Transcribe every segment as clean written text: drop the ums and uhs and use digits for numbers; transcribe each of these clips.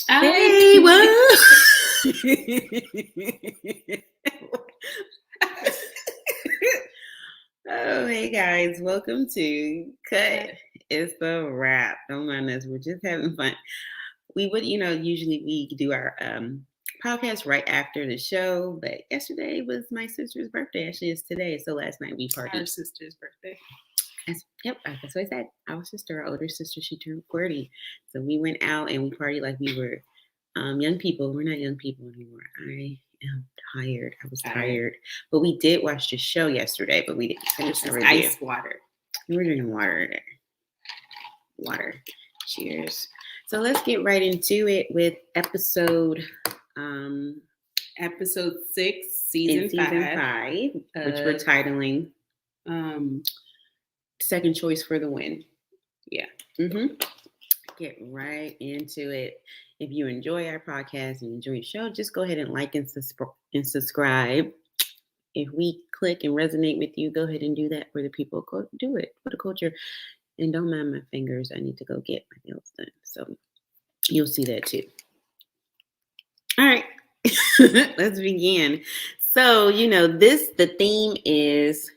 Hey, what? Oh, hey guys, welcome to Cut. It's the wrap. Don't mind us. We're just having fun. We would, usually we do our podcast right after the show, but yesterday was my sister's birthday. Actually, it's today. So last night we partied. Our sister's birthday. Yep, that's what I said. Our sister, our older sister, she turned 40. So we went out and we partied like we were young people. We're not young people anymore. I am tired. I was tired. But we did watch the show yesterday, but we didn't finish the review. Ice water. We were drinking water there. Water. Cheers. So let's get right into it with episode 6, season 5, which we're titling Second Choice for the Win. Yeah. Get right into it. If you enjoy our podcast and enjoy the show, just go ahead and like and subscribe. If we click and resonate with you, go ahead and do that for the people. Go do it for the culture. And don't mind my fingers. I need to go get my nails done. So you'll see that too. All right. Let's begin. So, the theme is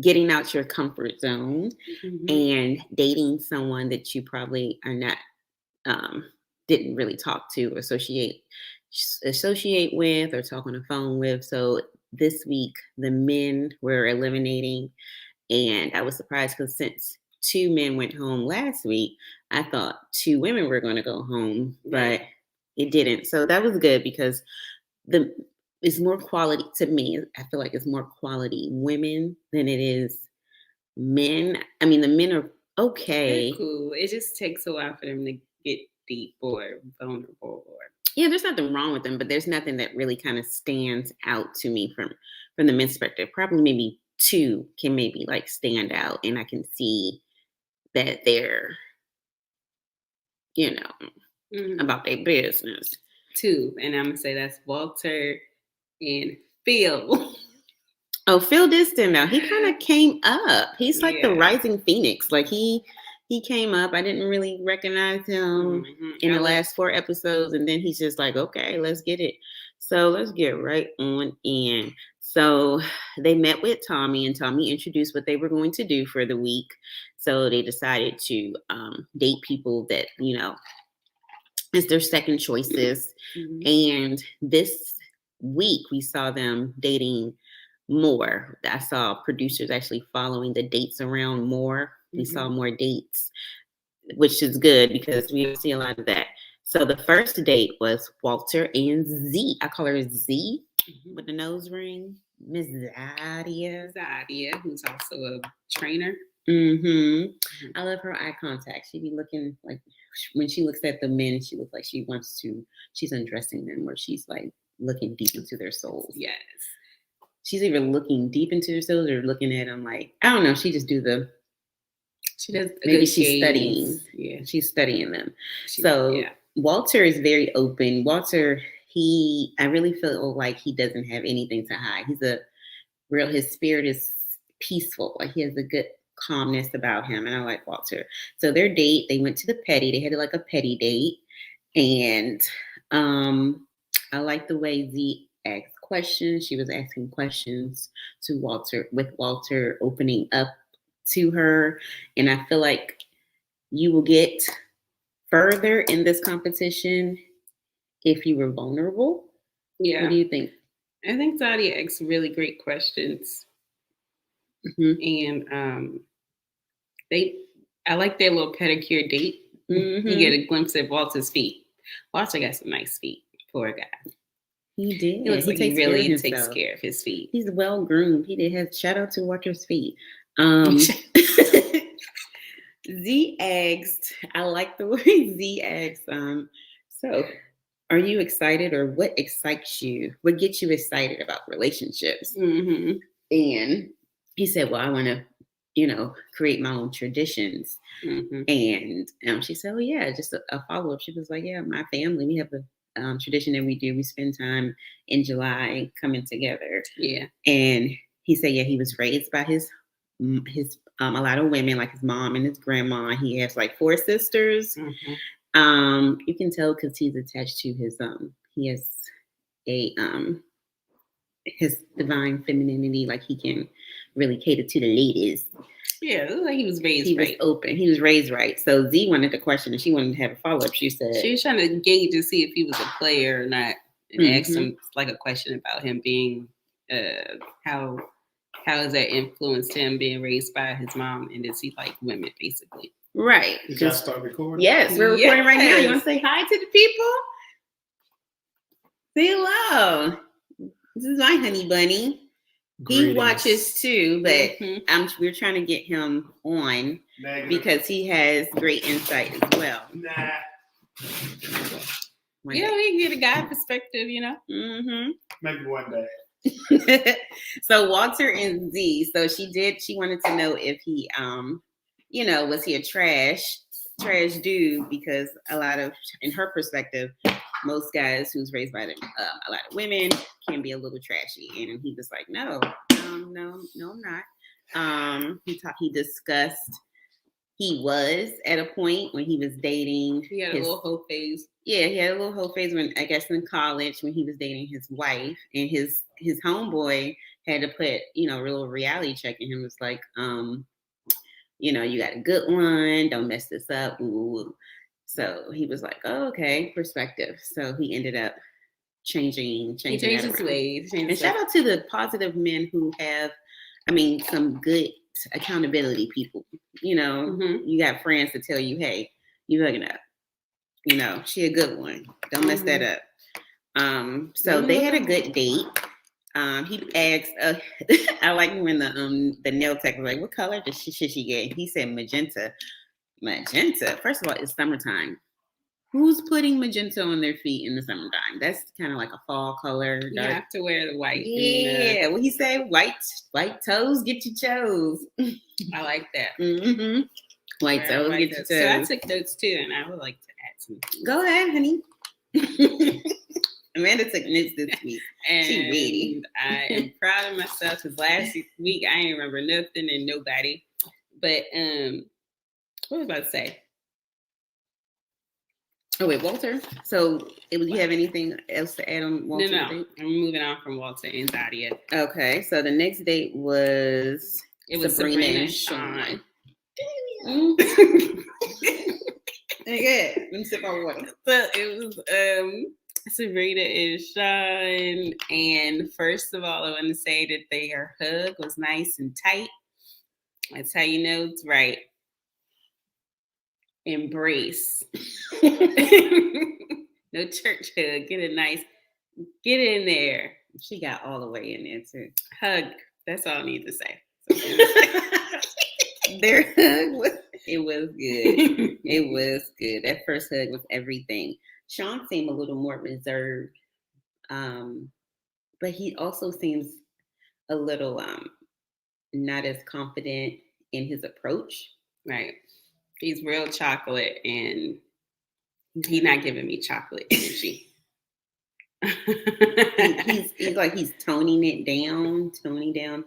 getting out your comfort zone and dating someone that you probably are not, didn't really talk to or associate with or talk on the phone with. So this week, the men were eliminating, and I was surprised because since 2 men went home last week, I thought 2 women were going to go home, but it didn't. So that was good because it's more quality to me. I feel like it's more quality women than it is men. I mean, the men are okay. They're cool. It just takes a while for them to get deep or vulnerable. Yeah, there's nothing wrong with them, but there's nothing that really kind of stands out to me from the men's perspective. Probably maybe 2 can maybe like stand out, and I can see that they're, about their business. 2, and I'm gonna say that's Walter and Phil. Oh, Phil did stand out. He kind of came up. He's like the rising phoenix. Like he came up. I didn't really recognize him in the last 4 episodes, and then he's just like, okay, let's get it. So let's get right on in. So they met with Tommy, and Tommy introduced what they were going to do for the week. So they decided to date people that, is their second choices. And this week we saw them dating more. I saw producers actually following the dates around more. We saw more dates, which is good because we don't see a lot of that. So the first date was Walter and Zeke. I call her Z with the nose ring. Miss Zadia. Zadia, who's also a trainer. I love her eye contact. She be looking like, when she looks at the men, she looks like she's undressing them, or she's like looking deep into their souls. Yes. She's either looking deep into their souls or looking at them like, I don't know. She just does maybe she's studying. Yeah. She's studying them. Walter is very open. Walter, I really feel like he doesn't have anything to hide. His spirit is peaceful. Like he has a good calmness about him. And I like Walter. So their date, they went to the petty. They had like a petty date. And I like the way Zeke asked questions. She was asking questions to Walter, with Walter opening up to her. And I feel like you will get further in this competition if you were vulnerable. Yeah. What do you think? I think Zadia asks really great questions. And I like their little pedicure date. You get a glimpse of Walter's feet. Walter got some nice feet. Poor guy. He did. He looks like he really takes care of his feet. He's well groomed. He did have shout out to Walter's feet. Z asked, I like the way Z asked, so are you excited, or what excites you? What gets you excited about relationships? And he said, well, I want to, create my own traditions. And she said, oh yeah, just a follow-up. She was like, yeah, my family, we have a tradition that we do. We spend time in July coming together. Yeah. And he said, yeah, he was raised by his a lot of women, like his mom and his grandma. He has like 4 sisters. You can tell because he's attached to his he has a his divine femininity, like he can really cater to the ladies. Yeah, it looked like he was raised He right. was open. He was raised right. So Z wanted the question and she wanted to have a follow-up. She said she was trying to gauge to see if he was a player or not, and asked him like a question about him being how has that influenced him being raised by his mom, and does he like women basically? Right. You guys start recording? Yes, we're recording right now. You want to say hi to the people? Say hello. This is my honey bunny. Greetings. He watches too, but we're trying to get him on because he has great insight as well. We can get a guy perspective, Maybe one day. So Walter and Z. So she wanted to know if he, was he a trash dude? Because a lot of, in her perspective, most guys who's raised by a lot of women can be a little trashy. And he was like, no, I'm not. He discussed he was at a point when he was dating. He had a little hoe phase. Yeah, he had a little hoe phase when, I guess, in college when he was dating his wife, and his homeboy had to put, a little reality check in him. It was like, you got a good one. Don't mess this up. Ooh. So he was like, oh, okay, perspective. So he ended up changing his ways. And shout out to the positive men who have, some good accountability people. You got friends to tell you, hey, you hooking up. She a good one. Don't mess that up. So they had a good date. He asked, I like when the nail tech was like, what color did she get? He said magenta. Magenta. First of all, it's summertime. Who's putting magenta on their feet in the summertime? That's kind of like a fall color. You have to wear the white. Yeah. What he said? White toes, get your chose. I like that. Mm-hmm. White toes, get your toes. So I took notes too, and I would like to add some. Go ahead, honey. Amanda took notes this week. And she ready. I am proud of myself because last week I didn't remember nothing and nobody. But what was I about to say? Oh wait, Walter. So, you have anything else to add on Walter? No. I'm moving on from Walter and Zadia. Okay, so the next date was Sabrina and Sean. Okay, let me sip my water. So it was Sabrina and Sean, and first of all, I want to say that their hug was nice and tight. That's how you know it's right. Embrace. No church hug. Get in there. She got all the way in there too. Hug. That's all I need to say. Their hug was good. It was good. That first hug was everything. Sean seemed a little more reserved, but he also seems a little not as confident in his approach. Right. He's real chocolate, and he's not giving me chocolate energy. he's like he's toning down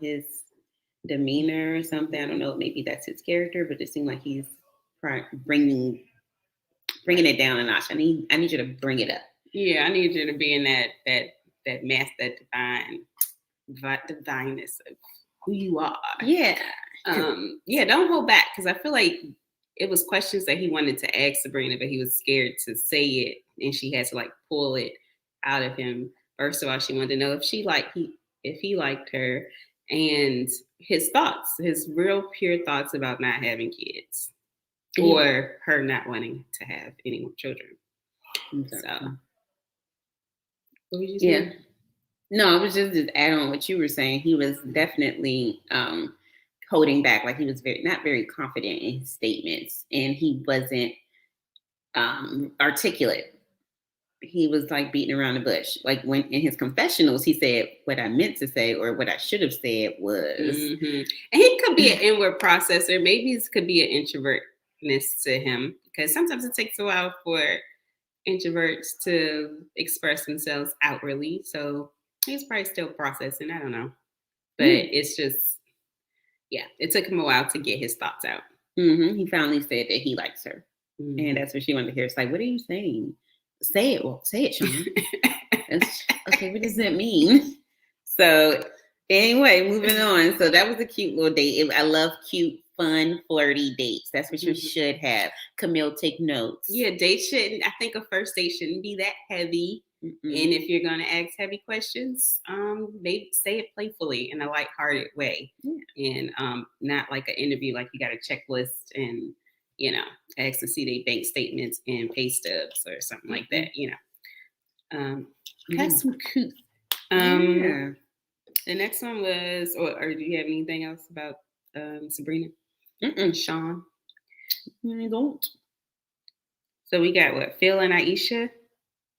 his demeanor or something. I don't know. Maybe that's his character, but it seemed like he's bringing it down a notch. I need you to bring it up. Yeah, I need you to be in that mass, that divineness of who you are. Yeah. Don't hold back, because I feel like it was questions that he wanted to ask Sabrina, but he was scared to say it, and she had to like pull it out of him. First of all, she wanted to know if he liked her, and his thoughts, his real pure thoughts about not having kids, or her not wanting to have any more children. Okay. So, what would you say? Yeah. No, I was just add on what you were saying. He was definitely holding back, like he was not very confident in his statements, and he wasn't articulate. He was like beating around the bush. Like when in his confessionals, he said what I meant to say or what I should have said was. Mm-hmm. And he could be an inward processor. Maybe it could be an introvertness to him, because sometimes it takes a while for introverts to express themselves outwardly. So he's probably still processing. I don't know. But it's just, it took him a while to get his thoughts out. Mm-hmm. He finally said that he likes her. And that's what she wanted to hear. It's like, what are you saying? Say it. Well, say it, Sean. Okay, what does that mean? So anyway, moving on. So that was a cute little date. I love cute, fun, flirty dates. That's what you should have. Camille, take notes. Yeah, dates shouldn't. I think a first date shouldn't be that heavy. And if you're going to ask heavy questions, maybe say it playfully in a lighthearted way, and not like an interview, like you got a checklist and ask to see their bank statements and pay stubs or something like that. That's some cute. The next one was, or do you have anything else about Sabrina? Sean? I don't. So we got what? Phil and Aisha?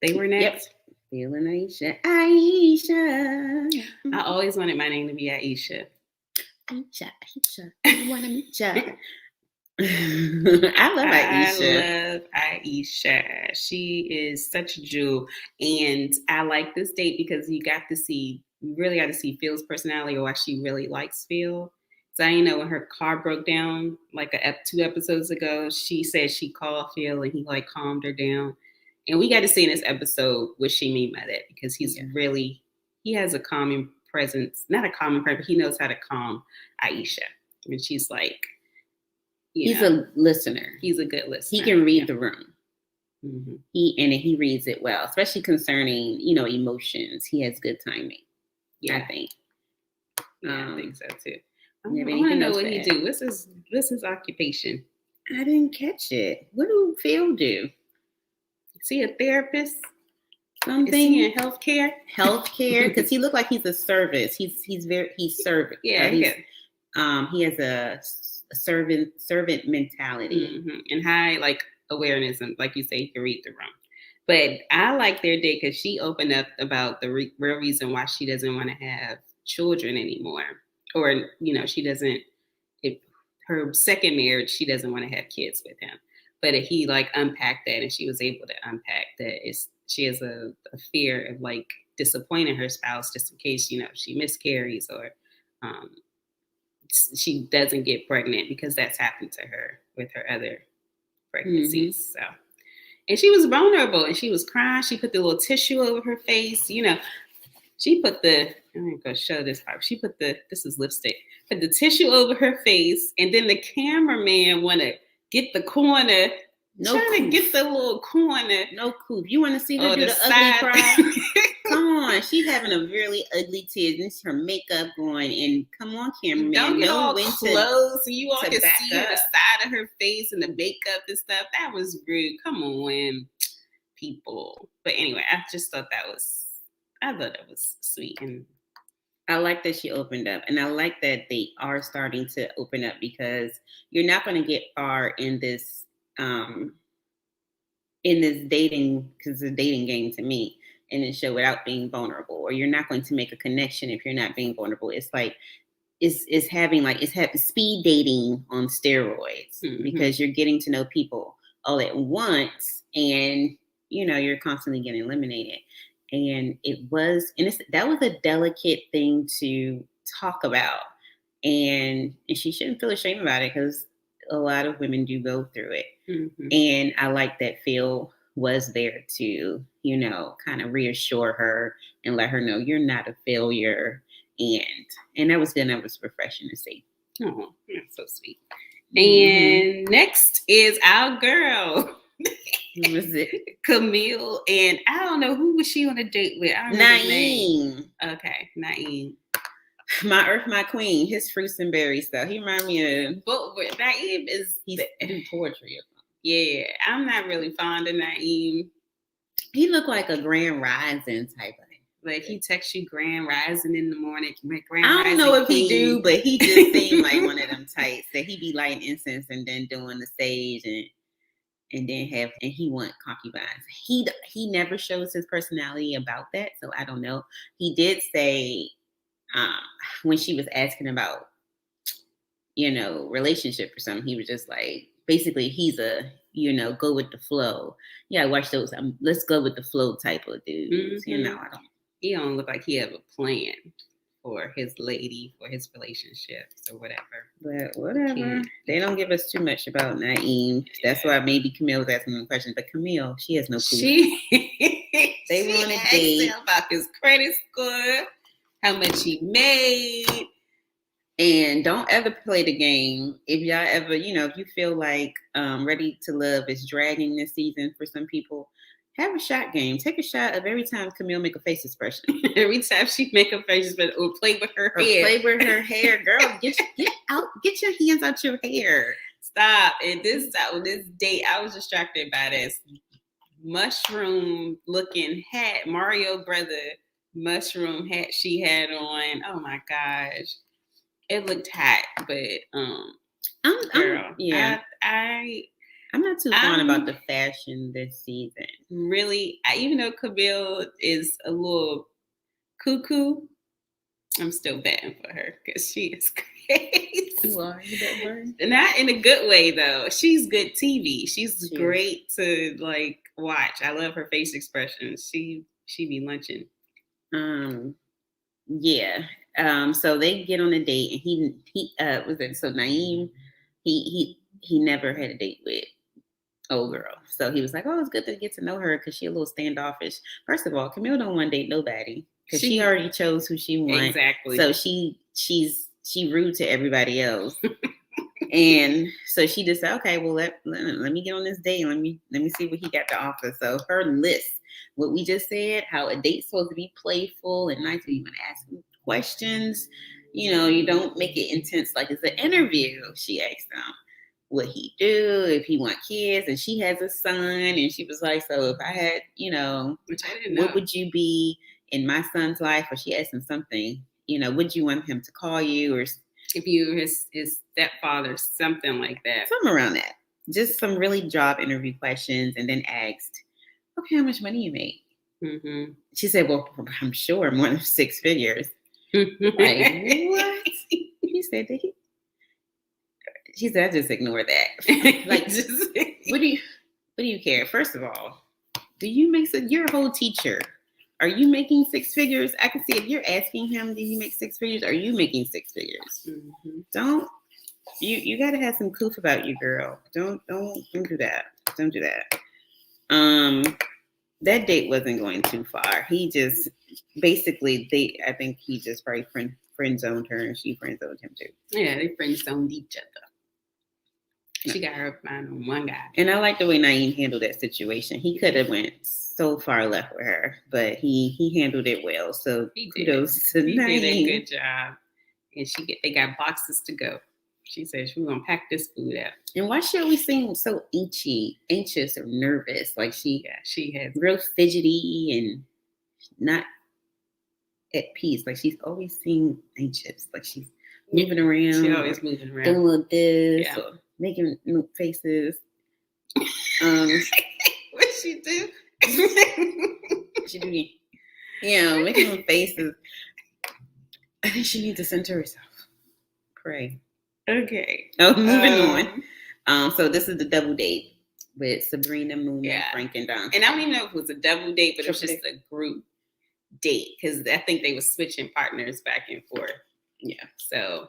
They were next? Yep. Phil and Aisha. Aisha. I always wanted my name to be Aisha. Aisha. I want to meet ya. I love Aisha. I love Aisha. She is such a jewel. And I like this date because you really got to see Phil's personality, or why she really likes Phil. So when her car broke down like 2 episodes ago, she said she called Phil and he like calmed her down. And we got to see in this episode what she mean by that, because he has a calming presence, not a calming presence, but he knows how to calm Aisha. And she's like, he's a listener. He's a good listener. He can read the room. He reads it well, especially concerning, emotions. He has good timing. Yeah, I think. Yeah, I think so too. I want to know what he do. What's his occupation? I didn't catch it. What do Phil do? Is he a therapist? Something? Is he in healthcare? Healthcare, because he looked like he's a service. He's servant. Yeah, he has a servant mentality and high like awareness, and like you say, he can read the room. But I like their date because she opened up about the real reason why she doesn't want to have children anymore, or she doesn't. Her second marriage, she doesn't want to have kids with him. But he like unpacked that, and she was able to unpack that. She has a fear of like disappointing her spouse, just in case she miscarries or she doesn't get pregnant, because that's happened to her with her other pregnancies. So, and she was vulnerable and she was crying. She put the little tissue over her face. She put I'm going to show this part. She put this is lipstick, put the tissue over her face. And then the cameraman want to get the corner. To get the little corner. No coup. You want to see her do the ugly cry? Come on. She's having a really ugly tear. This her makeup going. And come on, cameraman. Don't get all close. So you all can see the side of her face and the makeup and stuff. That was rude. Come on, people. But anyway, I just thought that was sweet. And I like that she opened up. And I like that they are starting to open up, because you're not going to get far in this dating, because it's a dating game to me, in this show, without being vulnerable. Or you're not going to make a connection if you're not being vulnerable. It's like it's having speed dating on steroids, because you're getting to know people all at once, and you're constantly getting eliminated. And that was a delicate thing to talk about, and she shouldn't feel ashamed about it, because a lot of women do go through it. And I like that Phil was there to, kind of reassure her and let her know you're not a failure. And that was good. That was refreshing to see. Oh, that's so sweet. And next is our girl. Who was it? Camille. And I don't know, who was she on a date with? Naeem. Okay, Naeem. My Earth, My Queen. His fruits and berries stuff. He reminds me of. But Naeem he's do poetry. Yeah, I'm not really fond of Naeem. He looked like a Grand Rising type of thing. Like he texts you Grand Rising in the morning. I don't know if he do, but he just seemed like one of them types that he be lighting incense and then doing the stage and then he want concubines. He never shows his personality about that, so I don't know. He did say when she was asking about relationship or something, he was just like, basically he's a go with the flow. Yeah, I watch those let's go with the flow type of dudes. I don't. He don't look like he have a plan. for his lady, for his relationships or whatever. But whatever. Cute. They don't give us too much about Naeem. That's why maybe Camille was asking him questions. But Camille, she has no clue. They were on a asked date. him about his credit score, how much he made. And don't ever play the game. If y'all ever, if you feel like Ready to Love is dragging this season for some people, have a shot game. Take a shot of every time Camille make a face expression. Every time she make a face expression or play with her Or hair. play with her hair. Girl, get your hands out your hair. Stop. And this date, I was distracted by this mushroom looking hat, Mario brother mushroom hat she had on. Oh my gosh. It looked hot, but girl, I'm not too fond about the fashion this season. Really, even though Kamil is a little cuckoo, I'm still batting for her because she is great. Why you that word? Not in a good way though. She's good TV. She's great to like watch. I love her face expressions. She be lunching. Yeah. So they get on a date, and he was it? So Naeem, he never had a date with old girl. So he was like, oh, it's good to get to know her because she a little standoffish. First of all, Camille don't want to date nobody because she already chose who she wants. Exactly. So she's rude to everybody else. And so she just said, okay, well let me get on this date and let me see what he got to offer. So her list, what we just said, how a date's supposed to be playful and nice, you want to ask him questions. You don't make it intense like it's an interview. She asked him what he do, if he want kids, and she has a son, and she was like, so if I had, which I didn't know, what would you be in my son's life? Or she asked him something, would you want him to call you, or if you his stepfather, something like that, something around that. Just some really job interview questions, and then asked, okay, how much money you make? Mm-hmm. She said, well, I'm sure more than 6 figures. Like, what? He said that she said, I just ignore that. Like, what do you care? First of all, do you make you're a whole teacher. Are you making 6 figures? I can see if you're asking him, do you make 6 figures? Are you making 6 figures? Mm-hmm. Don't you got to have some coof about you, girl. Don't do that. Don't do that. That date wasn't going too far. He just basically I think he just probably friend zoned her, and she friend zoned him too. Yeah, they friend zoned each other. She got her mind on one guy. And I like the way Naeem handled that situation. He could have went so far left with her, but he handled it well. So kudos to Naeem. He did a good job. And they got boxes to go. She said she's gonna pack this food out. And why she always seem so anxious or nervous? Like she has real fidgety and not at peace. Like she's always seemed anxious. Like she's moving around. She's always moving around. Doing a little this, or making faces. What she do? She do, making little faces. I think she needs to center herself. Pray. Okay. Oh, moving on. So this is the double date with Sabrina, Moon, Frank, and Don. And I don't even know if it was a double date, but it was just a group date because I think they were switching partners back and forth. Yeah. So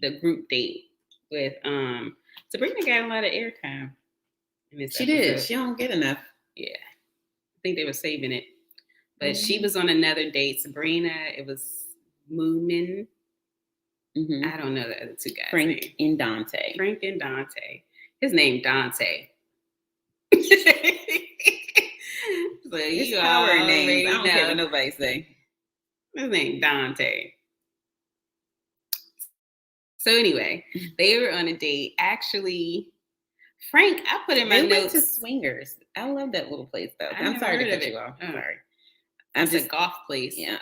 the group date with Sabrina got a lot of airtime. She did. She don't get enough. Yeah. I think they were saving it. But she was on another date. Sabrina, it was Moomin. Mm-hmm. I don't know the other two guys. Frank and Dante. His name Dante. So it's power name. I don't care what nobody say. His name Dante. So anyway, they were on a date. Actually, Frank, I put in my notes. They went to Swingers. I love that little place though. I'm sorry to cut you off. I'm sorry. It's a golf place. Yeah.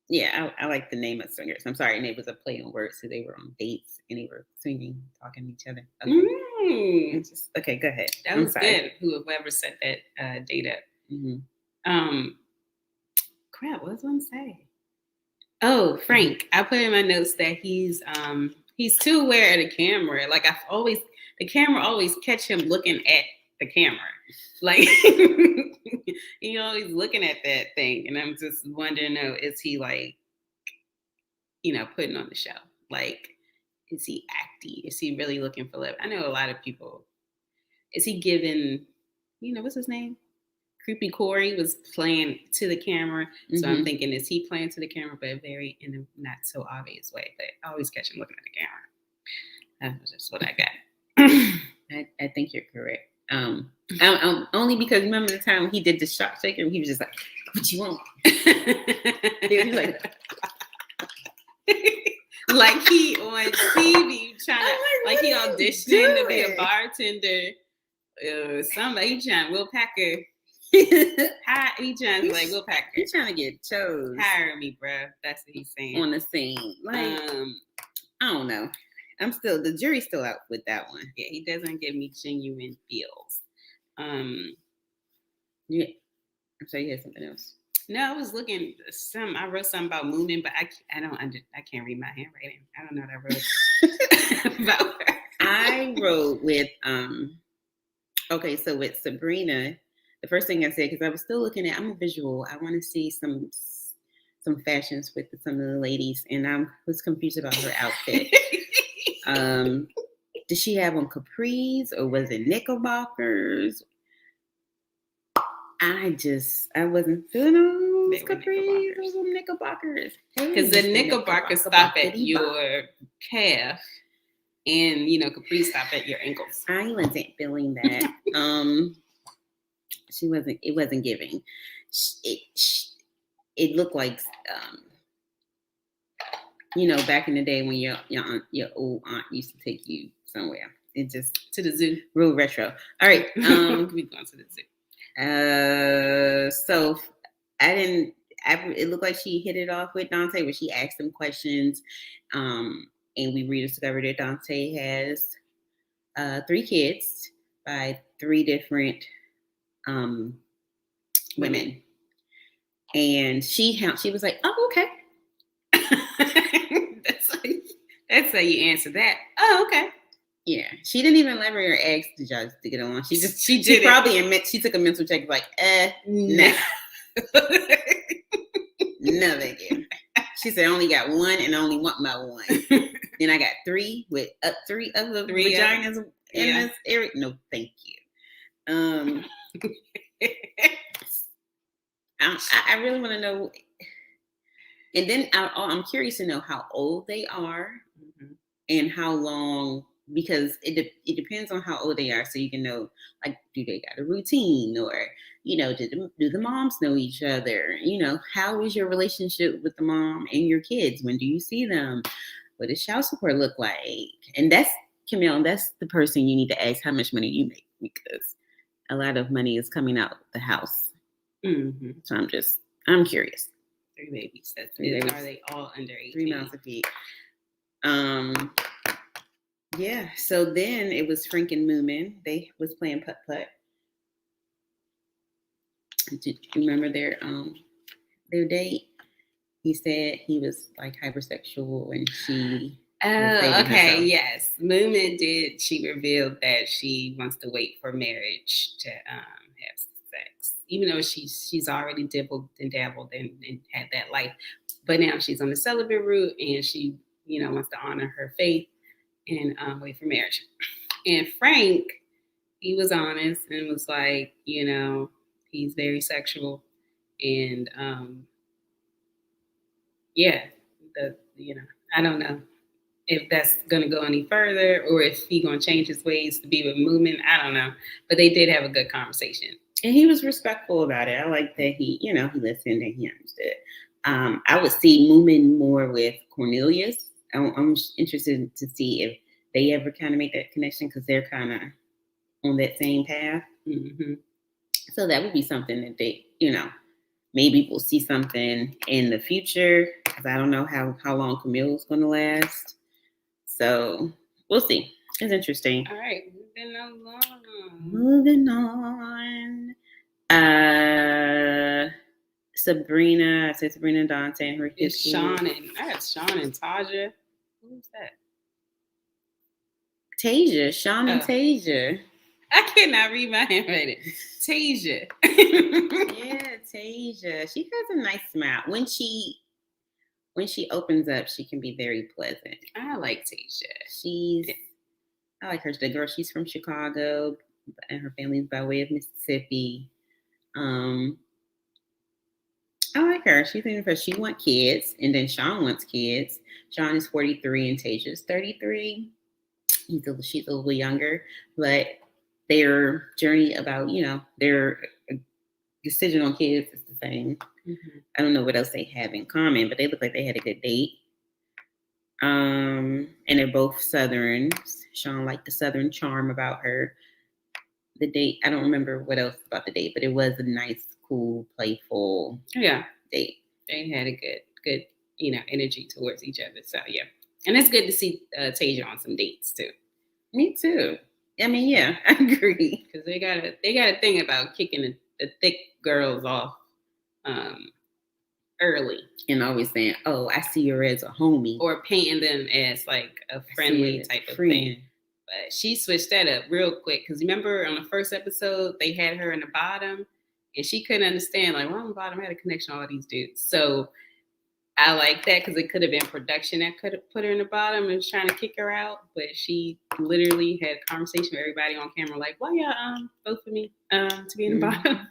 Yeah, I like the name of Swingers. I'm sorry, and it was a play on words. So they were on dates and they were swinging, talking to each other. Okay, okay, go ahead. That was good. Whoever set that date up. Mm-hmm. Crap, what was I going to say? Oh, Frank. I put in my notes that he's too aware of the camera. Like the camera always catch him looking at the camera. Like he's always looking at that thing, and I'm just wondering, is he like putting on the show? Like, is he acting? Is he really looking for love? I know a lot of people. Is he giving, what's his name? Creepy Corey was playing to the camera. So I'm thinking, is he playing to the camera, but very in a not so obvious way? But I always catch him looking at the camera. That's just what I got. I think you're correct. Only because remember the time when he did the shock shaker, he was just like, "What you want?" He was like he on TV trying to, like he auditioning to be a bartender. Somebody he trying Will Packer. He trying to like Will Packer. He trying to get chose. Hire me, bro. That's what he's saying on the scene. Like I don't know. The jury's still out with that one. Yeah, he doesn't give me genuine feels. Yeah. I'm sorry, you had something else. No, I was looking I wrote something about moving, but I can't read my handwriting. I don't know what I wrote about her. I wrote with okay, so with Sabrina, the first thing I said, because I was still looking at, I'm a visual. I want to see some fashions with some of the ladies, and I was confused about her outfit. Did she have on capris or was it knickerbockers? I wasn't feeling those capris or some knickerbockers. Because the knickerbockers stop at your calf, and capris stop at your ankles. I wasn't feeling that. It wasn't giving. It looked like back in the day when your old aunt used to take you somewhere. It just to the zoo. Real retro. All right. We going to the zoo. So it looked like she hit it off with Dante where she asked him questions. And we rediscovered that Dante has 3 kids by 3 different women. And she was like, "Oh, okay." That's how you answer that. Oh, okay. Yeah, she didn't even elaborate or ask the judge to get on. She took a mental check like, nah. No, thank you. She said, I only got 1 and I only want my 1. Then I got 3 with 3 other vaginas in this area. No, thank you. I really want to know. And then I'm curious to know how old they are and how long, because it depends on how old they are. So you can know, like, do they got a routine or, do the moms know each other? How is your relationship with the mom and your kids? When do you see them? What does child support look like? And that's, Camille, that's the person you need to ask how much money you make, because a lot of money is coming out the house. Mm-hmm. So I'm curious. 3 babies. That's 3 babies. Are they all under 18? 3 mouths to feed. Yeah. So then it was Frank and Moomin. They was playing putt-putt. Do you remember their date? He said he was like hypersexual and she. Oh, okay. Herself. Yes. Moomin did. She revealed that she wants to wait for marriage to have sex, even though she's already dabbled and had that life. But now she's on the celibate route and she, wants to honor her faith and wait for marriage. And Frank, he was honest and was like, he's very sexual and I don't know if that's going to go any further or if he's going to change his ways to be with Moomin. I don't know. But they did have a good conversation. And he was respectful about it. I like that he listened and he understood. I would see Moomin more with Cornelius. I'm interested to see if they ever kind of make that connection because they're kind of on that same path. Mm-hmm. So that would be something that they, maybe we'll see something in the future because I don't know how long Camille's going to last. So we'll see. It's interesting. All right. Moving on. Sabrina. I said Sabrina and Dante and her kids. It's Sean and Taja. Who's that? Tasia. Sean and Tasia. I cannot read my handwriting. Tasia. Yeah, Tasia. She has a nice smile. When she when she opens up, she can be very pleasant. I like Tasia. I like her. The girl, she's from Chicago, and her family's by way of Mississippi. I like her. She's in she wants kids, and then Sean wants kids. Sean is 43 and Tasia's 33. She's a little younger, but their journey about, their decision on kids is the same. Mm-hmm. I don't know what else they have in common, but they look like they had a good date. And they're both Southern. Sean liked the Southern charm about her. The date, I don't remember what else about the date, but it was a nice, cool, playful date. They had a good, energy towards each other. So yeah, and it's good to see Tasia on some dates too. Me too. I mean, yeah, I agree, because they got a thing about kicking the thick girls off early and always saying, "Oh, I see her as a homie," or painting them as like a friendly type of thing. But she switched that up real quick because remember on the first episode they had her in the bottom and she couldn't understand like, well, on the bottom I had a connection with all these dudes. So I like that because it could have been production that could have put her in the bottom and was trying to kick her out, but she literally had a conversation with everybody on camera like, why y'all vote for me to be in the bottom?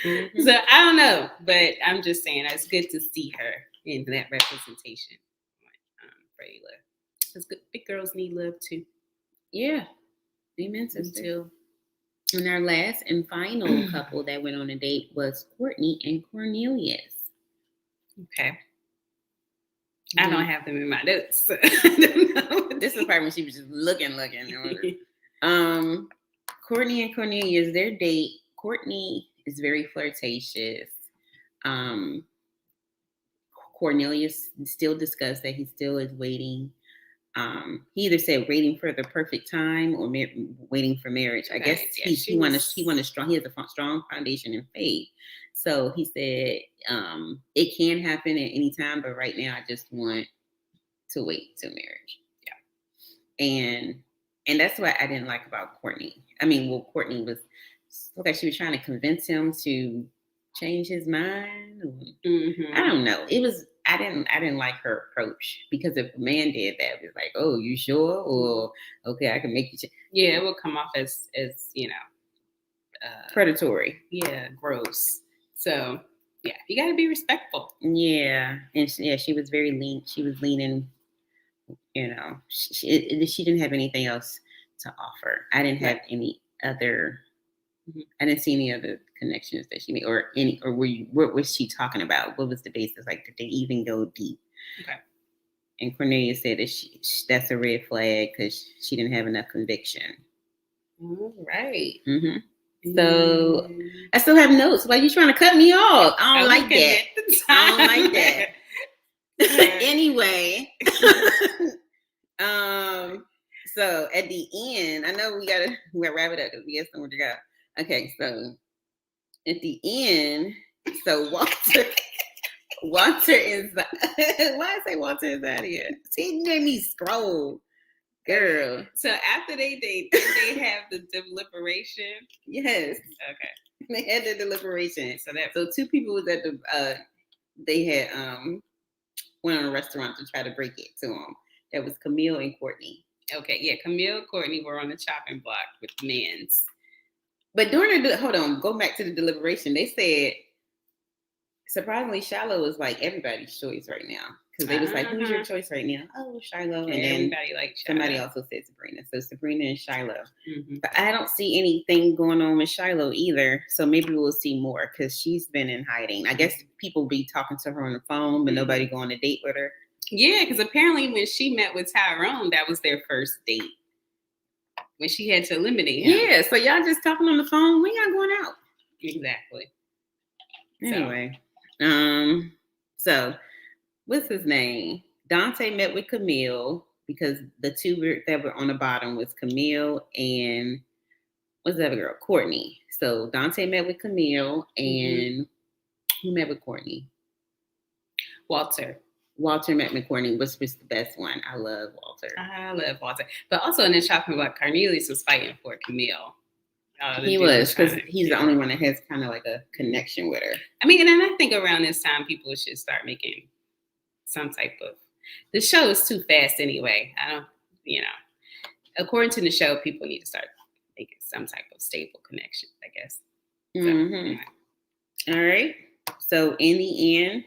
Mm-hmm. So I don't know, but I'm just saying it's good to see her in that representation. Love. Because big girls need love too. Yeah, amen, sister. And our last and final couple that went on a date was Courtney and Cornelius. Okay. I don't have them in my notes. So I don't know. This is the part when she was just looking. Courtney and Cornelius, their date. Courtney is very flirtatious. Cornelius still discussed that he still is waiting. He either said waiting for the perfect time or waiting for marriage. I guess he has a strong foundation in faith. So he said it can happen at any time, but right now I just want to wait till marriage. Yeah, and that's what I didn't like about Courtney. I mean, Courtney was like she was trying to convince him to change his mind. I don't know. I didn't like her approach because if a man did that, it was like, oh, you sure? Or okay, I can make you change. Yeah, it will come off as predatory. Yeah, gross. So yeah, you got to be respectful. Yeah, and she was very lean. She was leaning. She didn't have anything else to offer. I didn't have any other. I didn't see any other connections that she made, or what was she talking about? What was the basis? Like, did they even go deep? Okay. And Cornelia said that that's a red flag because she didn't have enough conviction. All right. Mm-hmm. So I still have notes. Why are you trying to cut me off? I don't like that. I don't like that. Anyway. So at the end, I know we gotta wrap it up because we have somewhere to go. Okay, so at the end, so Walter is why I say Walter is out of here? See, made me scroll, girl. So after they date, did they have the deliberation? Yes. Okay. They had the deliberation. So two people was at the they had went on a restaurant to try to break it to them. That was Camille and Courtney. Okay, yeah, Camille and Courtney were on the chopping block with men's. But go back to the deliberation. They said, surprisingly, Shiloh was like everybody's choice right now. Because they was like, who's your choice right now? Oh, Shiloh. And then everybody liked Shiloh. Somebody also said Sabrina. So Sabrina and Shiloh. Mm-hmm. But I don't see anything going on with Shiloh either. So maybe we'll see more because she's been in hiding. I guess people be talking to her on the phone, but nobody go on a date with her. Yeah, because apparently when she met with Tyrone, that was their first date. When she had to eliminate him. Yeah, so y'all just talking on the phone. When y'all going out? Exactly. Anyway, so what's his name? Dante met with Kamil because the two that were on the bottom was Kamil and what's the other girl? Courtney. So Dante met with Kamil and who met with Courtney? Walter met with Courtney, which was the best one. I love Walter. But also in the chopping block, Cornelius was fighting for Camille. He was, because he's the only one that has kind of like a connection with her. I mean, and I think around this time, people should start making some type of. The show is too fast anyway. I don't, according to the show, people need to start making some type of stable connection, I guess. So, anyway. All right. So in the end,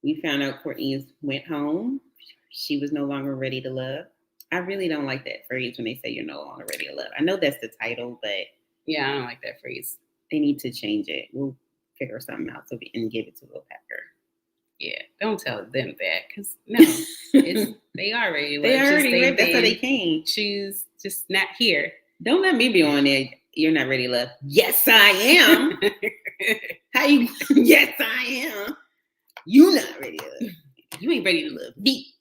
we found out Courtney went home. She was no longer ready to love. I really don't like that phrase when they say you're no longer ready to love. I know that's the title, but yeah, I don't like that phrase. They need to change it. We'll figure something out and give it to Will Packer. Yeah, don't tell them that because no, they already they already ready. That's how they came. Choose just not here. Don't let me be on there. You're not ready to love. Yes, I am. How you? Yes, I am. You not ready to love. You ain't ready to love me.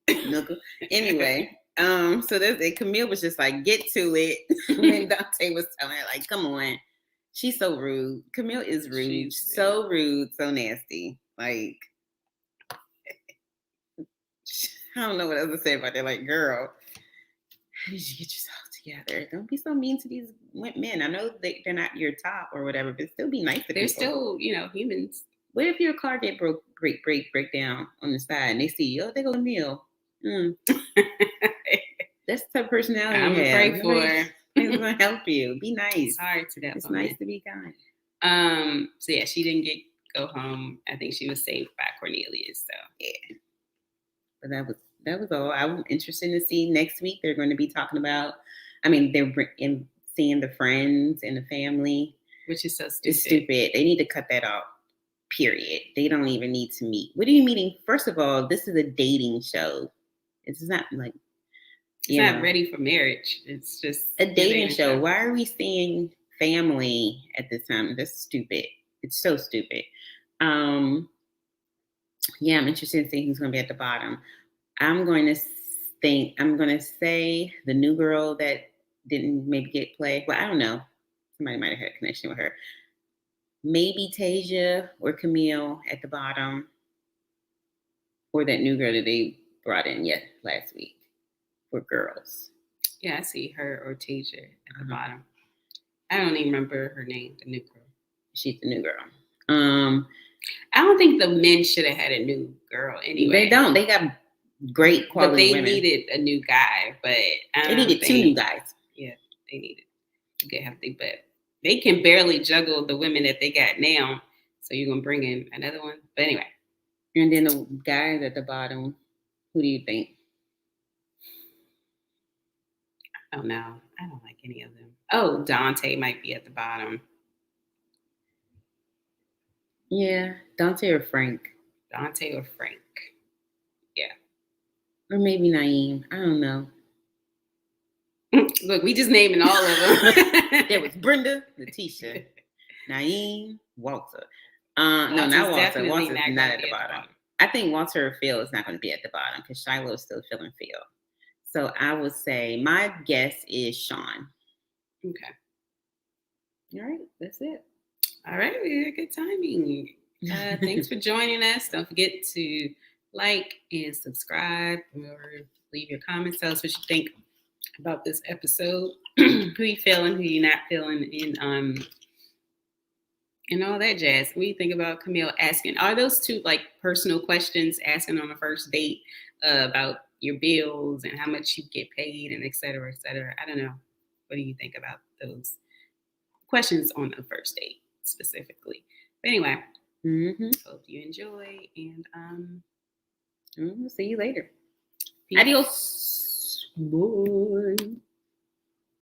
Knuckle. Anyway, so that's it. Kamil was just like, get to it. And Dante was telling her, like, come on. She's so rude. Kamil is rude. She's so rude, so nasty. Like, I don't know what else to say about that. Like, girl, how did you get yourself together? Don't be so mean to these men. I know they're not your top or whatever, but still be nice to people. They're still, humans. What if your car get break down on the side and they see you? Oh, they go Neil. That's the type of personality I'm afraid for. It's gonna help you. Be nice. Sorry to that. It's nice to be kind. So yeah, she didn't go home. I think she was saved by Cornelius. So yeah. But that was all. I'm interested to see next week. They're going to be talking about. I mean, they're seeing the friends and the family, which is so stupid. It's stupid. They need to cut that out. Period. They don't even need to meet. What are you meeting? First of all, this is a dating show. It's not like it's not ready for marriage. It's just a dating show. Why are we seeing family at this time? That's stupid. It's so stupid. Yeah, I'm interested in seeing who's going to be at the bottom. I'm going to say the new girl that didn't maybe get played. Well, I don't know. Somebody might have had a connection with her. Maybe Tasia or Camille at the bottom, or that new girl that they brought in last week for girls. Yeah, I see her or Tasia at the bottom. I don't even remember her name, the new girl. She's the new girl. I don't think the men should have had a new girl anyway. They don't. They got great quality women. But they needed a new guy. But they needed two new guys. Yeah, they needed to get healthy. But they can barely juggle the women that they got now. So you're going to bring in another one. But anyway. And then the guys at the bottom, who do you think? I don't know. I don't like any of them. Oh, Dante might be at the bottom. Yeah, Dante or Frank. Dante or Frank. Yeah. Or maybe Naeem. I don't know. Look, we just naming all of them. There was Brenda, Letitia, Naeem, Walter. No, not Walter. Walter's not at the bottom. I think Walter or Phil is not going to be at the bottom because Shiloh is still feeling Phil. So I would say my guess is Sean. Okay. All right, that's it. All right, we had good timing. Thanks for joining us. Don't forget to like and subscribe or leave your comments. Tell us what you think about this episode. Who you feeling, who you not feeling, and all that jazz. What do you think about Camille asking? Are those two like personal questions asking on a first date about your bills and how much you get paid and et cetera, et cetera? I don't know. What do you think about those questions on a first date specifically? But anyway, hope you enjoy and we'll see you later. Peace. Adios. Bye.